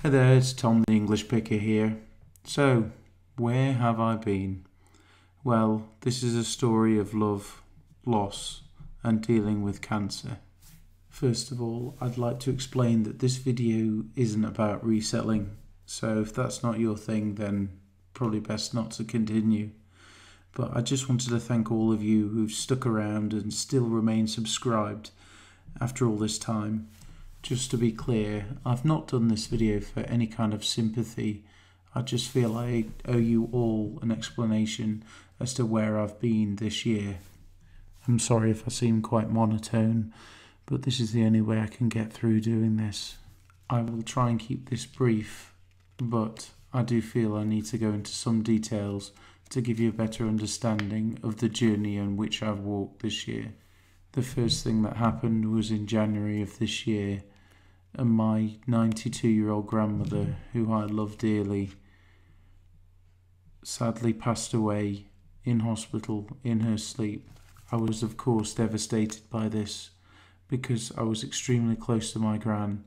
Hi there, it's Tom the English Picker here. So, where have I been? Well, this is a story of love, loss, and dealing with cancer. First of all, I'd like to explain that this video isn't about reselling, so if that's not your thing, then probably best not to continue. But I just wanted to thank all of you who've stuck around and still remain subscribed after all this time. Just to be clear, I've not done this video for any kind of sympathy. I just feel I owe you all an explanation as to where I've been this year. I'm sorry if I seem quite monotone, but this is the only way I can get through doing this. I will try and keep this brief, but I do feel I need to go into some details to give you a better understanding of the journey on which I've walked this year. The first thing that happened was in January of this year, and my 92-year-old grandmother, who I love dearly, sadly passed away in hospital in her sleep. I was of course devastated by this because I was extremely close to my gran,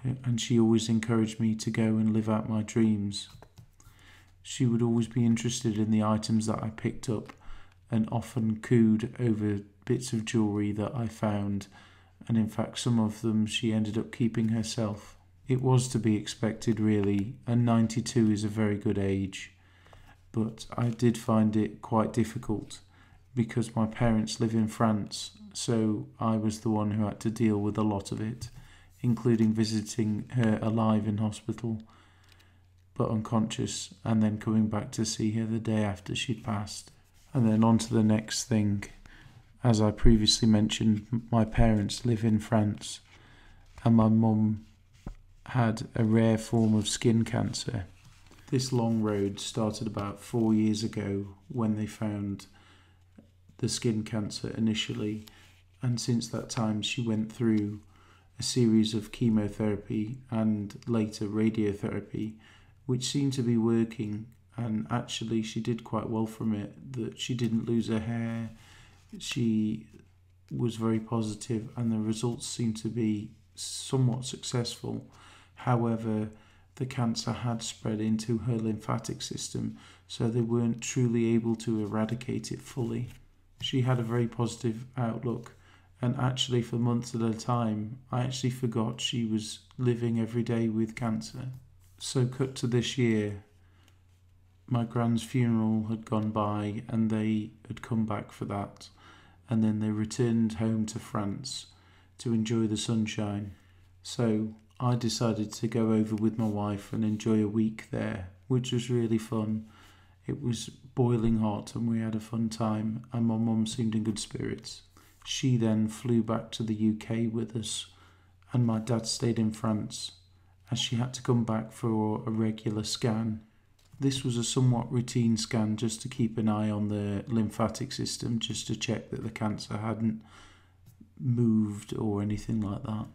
and she always encouraged me to go and live out my dreams. She would always be interested in the items that I picked up and often cooed over bits of jewellery that I found, and in fact some of them she ended up keeping herself. It was to be expected really, and 92 is a very good age, but I did find it quite difficult because my parents live in France, so I was the one who had to deal with a lot of it, including visiting her alive in hospital but unconscious, and then coming back to see her the day after she'd passed. And then on to the next thing. As I previously mentioned, my parents live in France, and my mum had a rare form of skin cancer. This long road started about 4 years ago when they found the skin cancer initially, and since that time she went through a series of chemotherapy and later radiotherapy, which seemed to be working, and actually she did quite well from it, that she didn't lose her hair. She was very positive and the results seemed to be somewhat successful. However, the cancer had spread into her lymphatic system, so they weren't truly able to eradicate it fully. She had a very positive outlook, and actually for months at a time I actually forgot she was living every day with cancer. So cut to this year, my grand's funeral had gone by and they had come back for that, and then they returned home to France to enjoy the sunshine. So I decided to go over with my wife and enjoy a week there, which was really fun. It was boiling hot and we had a fun time, and my mum seemed in good spirits. She then flew back to the UK with us, and my dad stayed in France as she had to come back for a regular scan. This was a somewhat routine scan just to keep an eye on the lymphatic system, just to check that the cancer hadn't moved or anything like that.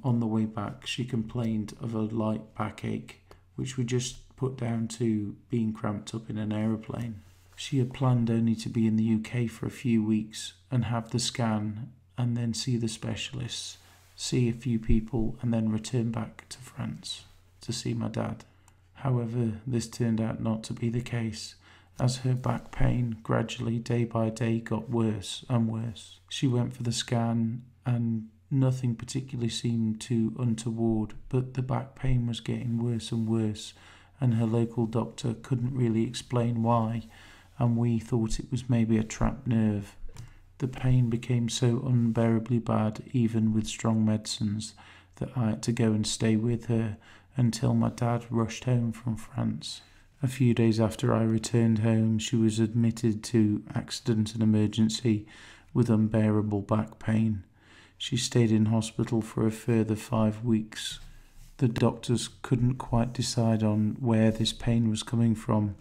On the way back, she complained of a light backache, which we just put down to being cramped up in an aeroplane. She had planned only to be in the UK for a few weeks and have the scan and then see the specialists, see a few people, and then return back to France to see my dad. However, this turned out not to be the case, as her back pain gradually, day by day, got worse and worse. She went for the scan and nothing particularly seemed too untoward, but the back pain was getting worse and worse, and her local doctor couldn't really explain why, and we thought it was maybe a trapped nerve. The pain became so unbearably bad, even with strong medicines, that I had to go and stay with her until my dad rushed home from France. A few days after I returned home, she was admitted to accident and emergency with unbearable back pain. She stayed in hospital for a further 5 weeks. The doctors couldn't quite decide on where this pain was coming from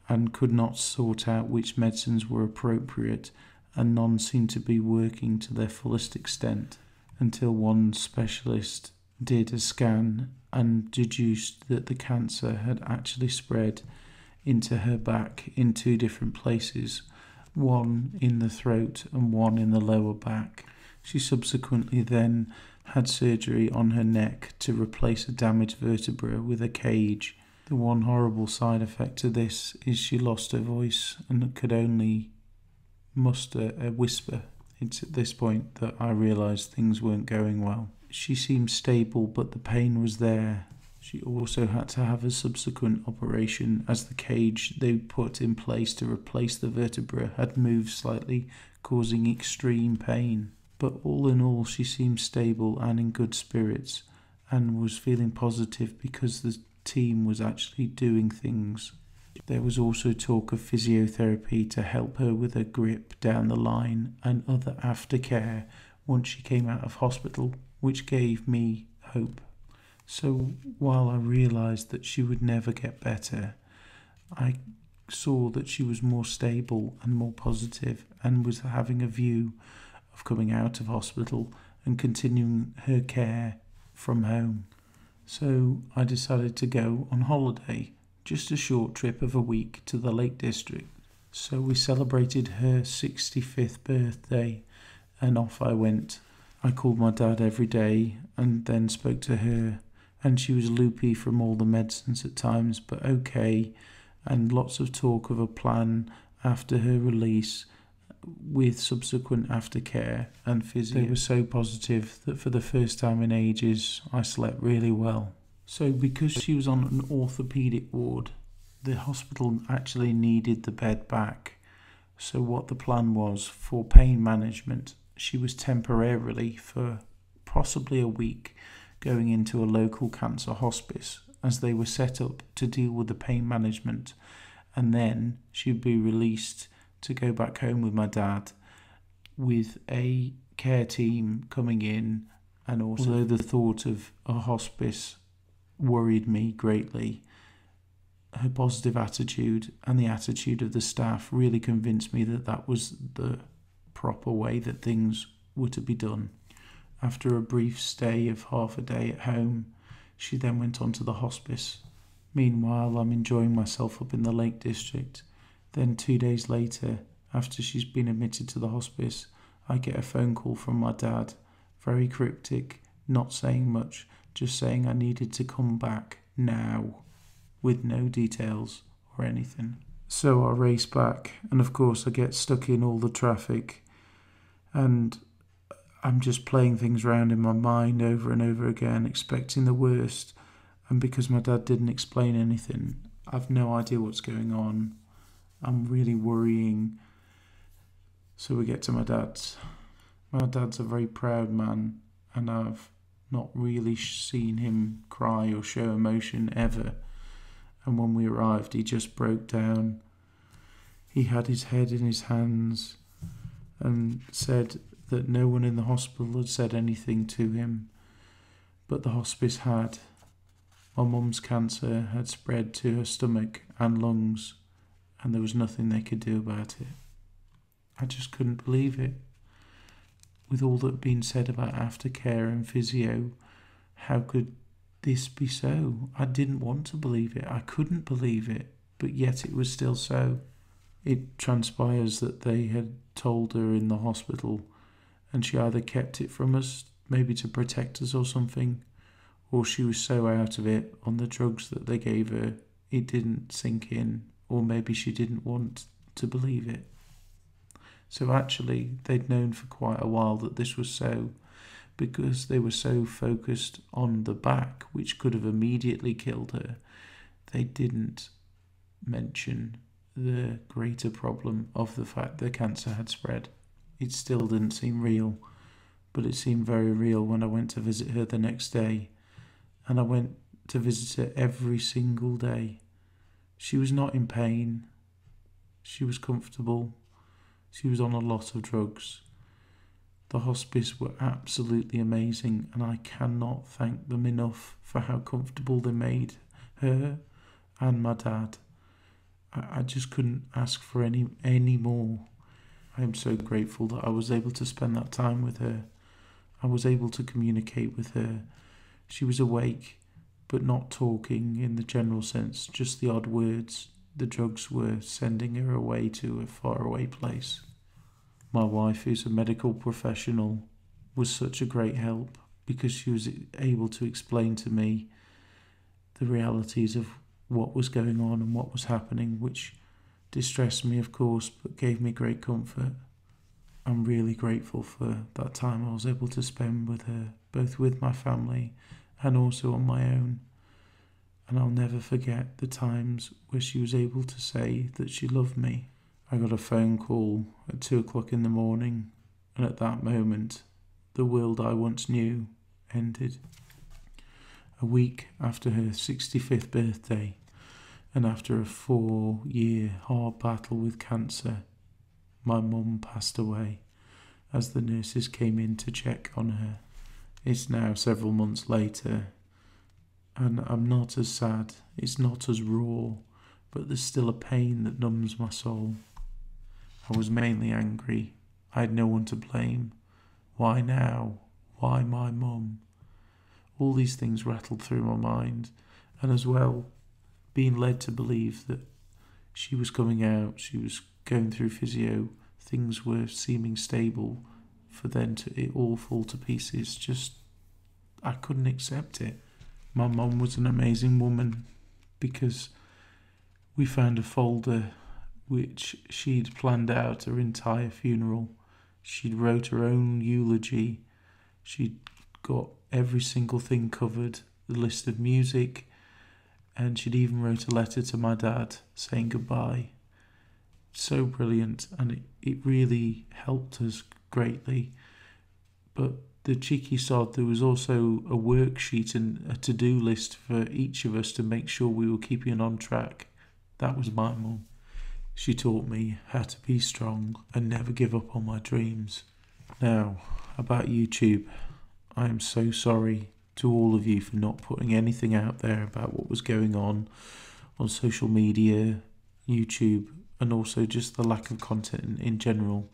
and could not sort out which medicines were appropriate, and none seemed to be working to their fullest extent, until one specialist did a scan and deduced that the cancer had actually spread into her back in 2 different places, one in the throat and one in the lower back. She subsequently then had surgery on her neck to replace a damaged vertebra with a cage. The one horrible side effect to this is she lost her voice and could only muster a whisper. It's at this point that I realised things weren't going well. She seemed stable, but the pain was there. She also had to have a subsequent operation as the cage they put in place to replace the vertebra had moved slightly, causing extreme pain. But all in all, she seemed stable and in good spirits and was feeling positive because the team was actually doing things. There was also talk of physiotherapy to help her with her grip down the line and other aftercare once she came out of hospital, which gave me hope. So while I realised that she would never get better, I saw that she was more stable and more positive and was having a view of coming out of hospital and continuing her care from home. So I decided to go on holiday, just a short trip of a week to the Lake District. So we celebrated her 65th birthday and off I went. I called my dad every day and then spoke to her, and she was loopy from all the medicines at times, but okay, and lots of talk of a plan after her release with subsequent aftercare and physio. They were so positive that for the first time in ages I slept really well. So because she was on an orthopaedic ward, the hospital actually needed the bed back. So what the plan was for pain management, she was temporarily, for possibly a week, going into a local cancer hospice as they were set up to deal with the pain management, and then she'd be released to go back home with my dad with a care team coming in. And also, although the thought of a hospice worried me greatly, her positive attitude and the attitude of the staff really convinced me that that was the proper way that things were to be done. After a brief stay of half a day at home, she then went on to the hospice. Meanwhile, I'm enjoying myself up in the Lake District. Then 2 days later, after she's been admitted to the hospice, I get a phone call from my dad, very cryptic, not saying much, just saying I needed to come back now, with no details or anything. So I race back, and of course I get stuck in all the traffic, and I'm just playing things around in my mind over and over again, expecting the worst. And because my dad didn't explain anything, I've no idea what's going on. I'm really worrying. So we get to my dad's. My dad's a very proud man, and I've not really seen him cry or show emotion ever. And when we arrived, he just broke down. He had his head in his hands and said that no one in the hospital had said anything to him, but the hospice had. My mum's cancer had spread to her stomach and lungs, and there was nothing they could do about it. I just couldn't believe it. With all that had been said about aftercare and physio, how could this be so? I didn't want to believe it. I couldn't believe it, but yet it was still so. It transpires that they had told her in the hospital, and she either kept it from us, maybe to protect us or something, or she was so out of it on the drugs that they gave her, it didn't sink in, or maybe she didn't want to believe it. So actually, they'd known for quite a while that this was so, because they were so focused on the back, which could have immediately killed her. They didn't mention the greater problem of the fact the cancer had spread. It still didn't seem real, but it seemed very real when I went to visit her the next day, and I went to visit her every single day. She was not in pain. She was comfortable. She was on a lot of drugs. The hospice were absolutely amazing, and I cannot thank them enough for how comfortable they made her and my dad. I just couldn't ask for any more. I am so grateful that I was able to spend that time with her. I was able to communicate with her. She was awake, but not talking in the general sense, just the odd words. The drugs were sending her away to a faraway place. My wife, who's a medical professional, was such a great help. because she was able to explain to me the realities of what was going on and what was happening, which distressed me, of course, but gave me great comfort. I'm really grateful for that time I was able to spend with her, both with my family and also on my own. And I'll never forget the times where she was able to say that she loved me. I got a phone call at 2 o'clock in the morning, and at that moment, the world I once knew ended. A week after her 65th birthday, and after a 4-year hard battle with cancer, my mum passed away as the nurses came in to check on her. It's now several months later, and I'm not as sad, it's not as raw, but there's still a pain that numbs my soul. I was mainly angry. I had no one to blame. Why now? Why my mum? All these things rattled through my mind, and as well, being led to believe that she was coming out, she was going through physio, things were seeming stable, for then to it all fall to pieces. Just, I couldn't accept it. My mum was an amazing woman, because we found a folder which she'd planned out her entire funeral. She'd wrote her own eulogy. She'd got every single thing covered, the list of music, and she'd even wrote a letter to my dad saying goodbye. So brilliant, and it really helped us greatly. But the cheeky sod, there was also a worksheet and a to-do list for each of us to make sure we were keeping on track. That was my mum. She taught me how to be strong and never give up on my dreams. Now, about YouTube, I am so sorry to all of you for not putting anything out there about what was going on social media, YouTube, and also just the lack of content in general.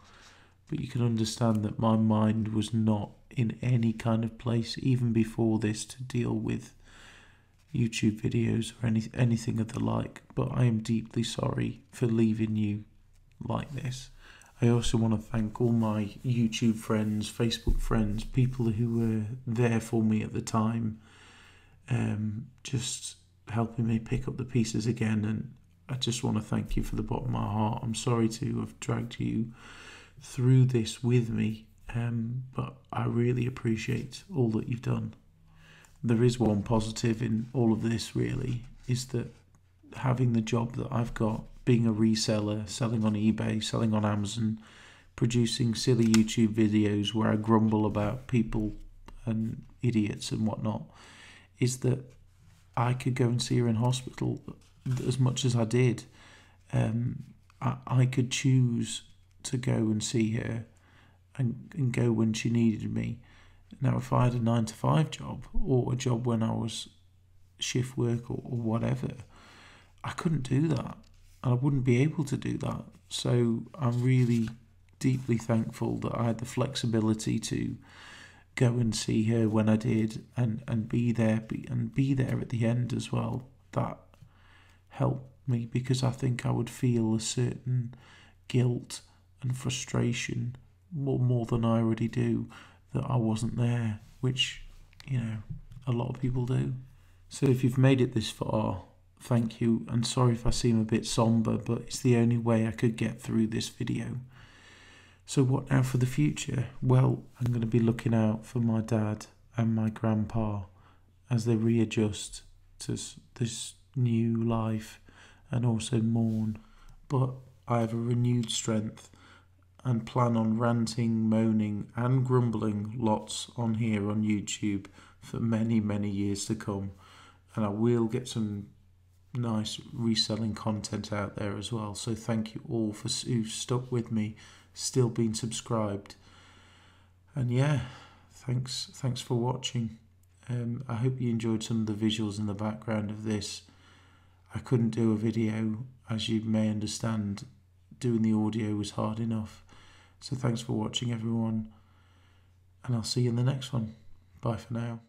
But you can understand that my mind was not in any kind of place even before this to deal with YouTube videos or anything of the like. But I am deeply sorry for leaving you like this. I also want to thank all my YouTube friends, Facebook friends, people who were there for me at the time, just helping me pick up the pieces again. And I just want to thank you from the bottom of my heart. I'm sorry to have dragged you through this with me, but I really appreciate all that you've done. There is one positive in all of this, really, is that having the job that I've got, being a reseller, selling on eBay, selling on Amazon, producing silly YouTube videos where I grumble about people and idiots and whatnot, is that I could go and see her in hospital as much as I did. I could choose to go and see her and go when she needed me. Now, if I had a 9-to-5 job or a job when I was shift work or whatever, I couldn't do that. And I wouldn't be able to do that. So I'm really deeply thankful that I had the flexibility to go and see her when I did and be there at the end as well. That helped me, because I think I would feel a certain guilt and frustration more than I already do that I wasn't there, which, a lot of people do. So if you've made it this far, thank you, and sorry if I seem a bit somber, but it's the only way I could get through this video. So what now for the future? Well, I'm going to be looking out for my dad and my grandpa as they readjust to this new life and also mourn. But I have a renewed strength and plan on ranting, moaning and grumbling lots on here on YouTube for many, many years to come. And I will get some nice reselling content out there as well. So thank you all for who've stuck with me, still being subscribed. And yeah, thanks for watching. I hope you enjoyed some of the visuals in the background of this. I couldn't do a video, as you may understand. Doing the audio was hard enough. So thanks for watching, everyone, and I'll see you in the next one. Bye for now.